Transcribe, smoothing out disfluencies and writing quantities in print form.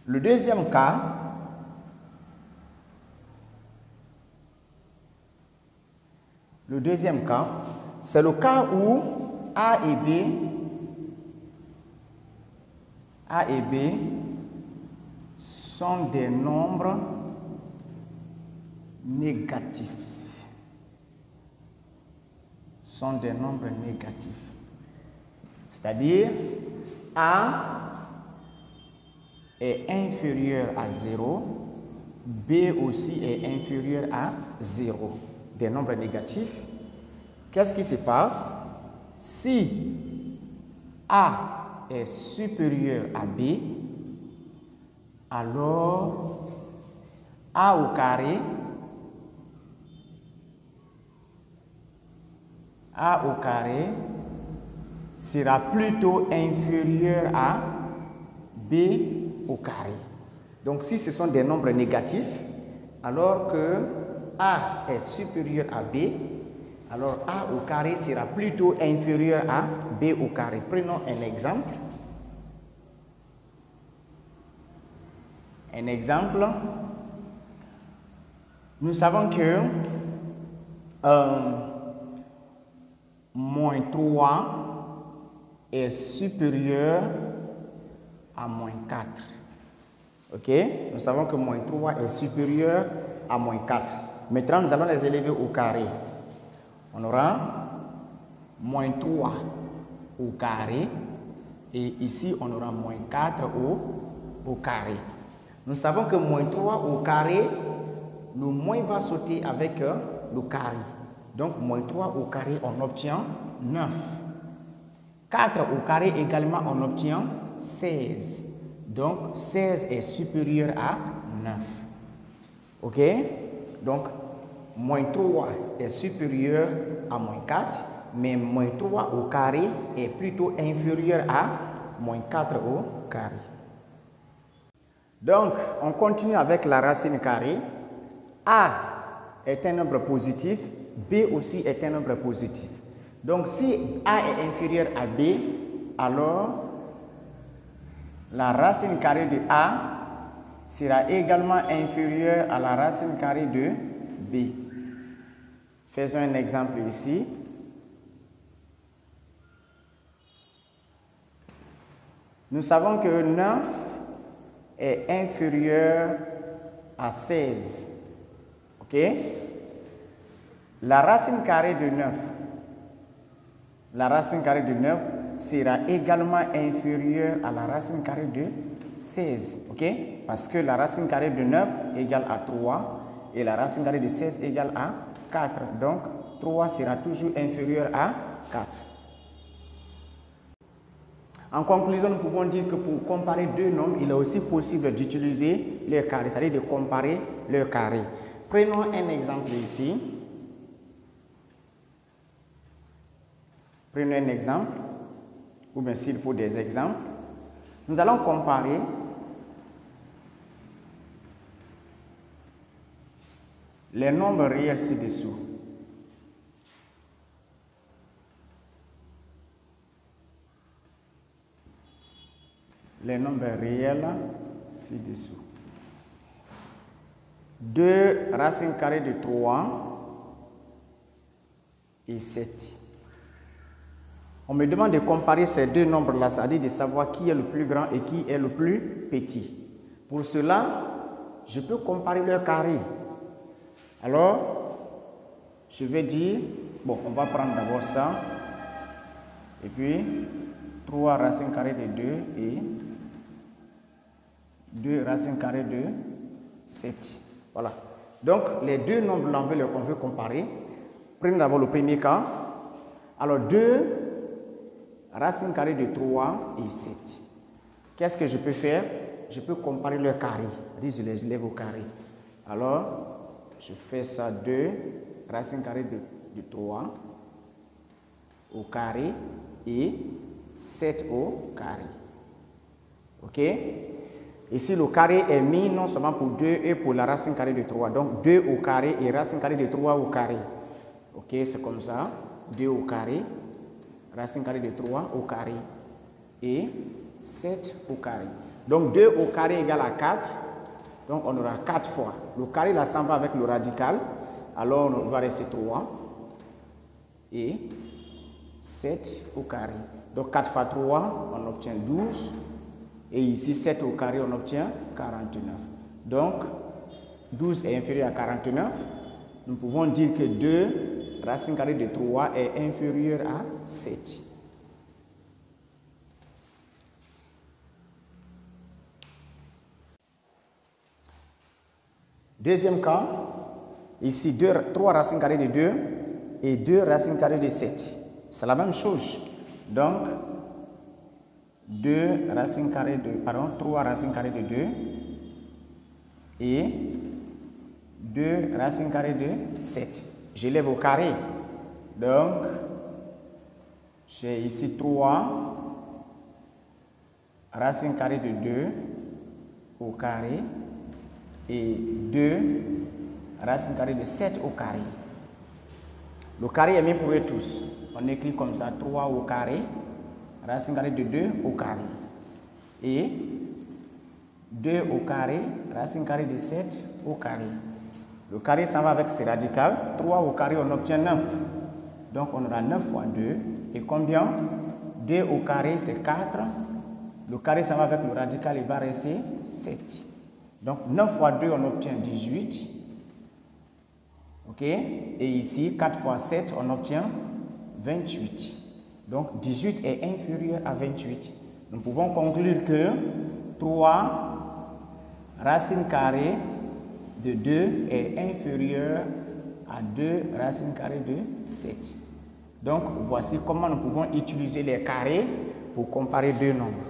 Le deuxième cas, c'est le cas où A et B sont des nombres négatifs. C'est-à-dire, A est inférieur à 0, B aussi est inférieur à 0. Des nombres négatifs. Qu'est-ce qui se passe? Si A est supérieur à B, alors A au carré sera plutôt inférieur à B au carré. Donc si ce sont des nombres négatifs, alors que A est supérieur à B, alors A au carré sera plutôt inférieur à B au carré. Prenons un exemple. Nous savons que moins 3 est supérieur à moins 4. Ok? Nous savons que moins 3 est supérieur à moins 4. Maintenant, nous allons les élever au carré. On aura moins 3 au carré et ici, on aura moins 4 au carré. Nous savons que moins 3 au carré, le moins va sauter avec le carré. Donc, moins 3 au carré, on obtient 9. 4 au carré également, on obtient 16. Donc, 16 est supérieur à 9. Ok? Donc, moins 3 est supérieur à moins 4, mais moins 3 au carré est plutôt inférieur à moins 4 au carré. Donc, on continue avec la racine carrée. A est un nombre positif, B aussi est un nombre positif. Donc, si A est inférieur à B, alors la racine carrée de A sera également inférieure à la racine carrée de B. Faisons un exemple ici. Nous savons que 9 est inférieur à 16. Ok? La racine carrée de 9 sera également inférieure à la racine carrée de 16. Ok? Parce que la racine carrée de 9 égale à 3 et la racine carrée de 16 égale à 4. Donc, 3 sera toujours inférieur à 4. En conclusion, nous pouvons dire que pour comparer deux nombres, il est aussi possible d'utiliser leur carré, c'est-à-dire de comparer leur carré. Prenons un exemple ici. Prenons un exemple, ou bien s'il faut des exemples. Nous allons comparer les nombres réels ci-dessous. Les nombres réels ci-dessous. 2 racine carrée de 3 et 7. On me demande de comparer ces deux nombres-là, c'est-à-dire de savoir qui est le plus grand et qui est le plus petit. Pour cela, je peux comparer leur carré. Alors, je vais dire, bon, on va prendre d'abord ça, et puis 3 racine carrée de 2 et 2 racine carrée de 7. Voilà. Donc, les deux nombres-là, on veut comparer. Prenons d'abord le premier cas. Alors, 2 racine carrée de 3 et 7. Qu'est-ce que je peux faire? Je peux comparer leur carré. Je les lève au carré. Alors, je fais ça 2 racine carrée de 3 au carré et 7 au carré. Ok? Ici, le carré est mis non seulement pour 2 et pour la racine carrée de 3. Donc, 2 au carré et racine carrée de 3 au carré. Ok, c'est comme ça. 2 au carré, racine carrée de 3 au carré et 7 au carré. Donc 2 au carré égale à 4. Donc on aura 4 fois. Le carré là s'en va avec le radical. Alors on va rester 3 et 7 au carré. Donc 4 fois 3, on obtient 12. Et ici 7 au carré, on obtient 49. Donc 12 est inférieur à 49. Nous pouvons dire que 2 racine carrée de 3 est inférieur à 7. Deuxième cas, ici 3 racines carrées de 2 et 2 racines carrées de 7. C'est la même chose. Donc, 3 racines carrées de 2 et 2 racines carrées de 7. Je lève au carré. Donc, j'ai ici 3 racines carrées de 2 au carré et 2 racines carrées de 7 au carré. Le carré est mis pour eux tous. On écrit comme ça 3 au carré, racine carrée de 2 au carré. Et 2 au carré, racine carrée de 7 au carré. Le carré s'en va avec ses radicales. 3 au carré, on obtient 9. Donc on aura 9 fois 2. Et combien? 2 au carré, c'est 4. Le carré s'en va avec le radical, il va rester 7. Donc 9 fois 2, on obtient 18. Ok? Et ici, 4 fois 7, on obtient 28. Donc 18 est inférieur à 28. Nous pouvons conclure que 3 racines carrées de 2 est inférieur à 2 racines carrées de 7. Donc voici comment nous pouvons utiliser les carrés pour comparer deux nombres.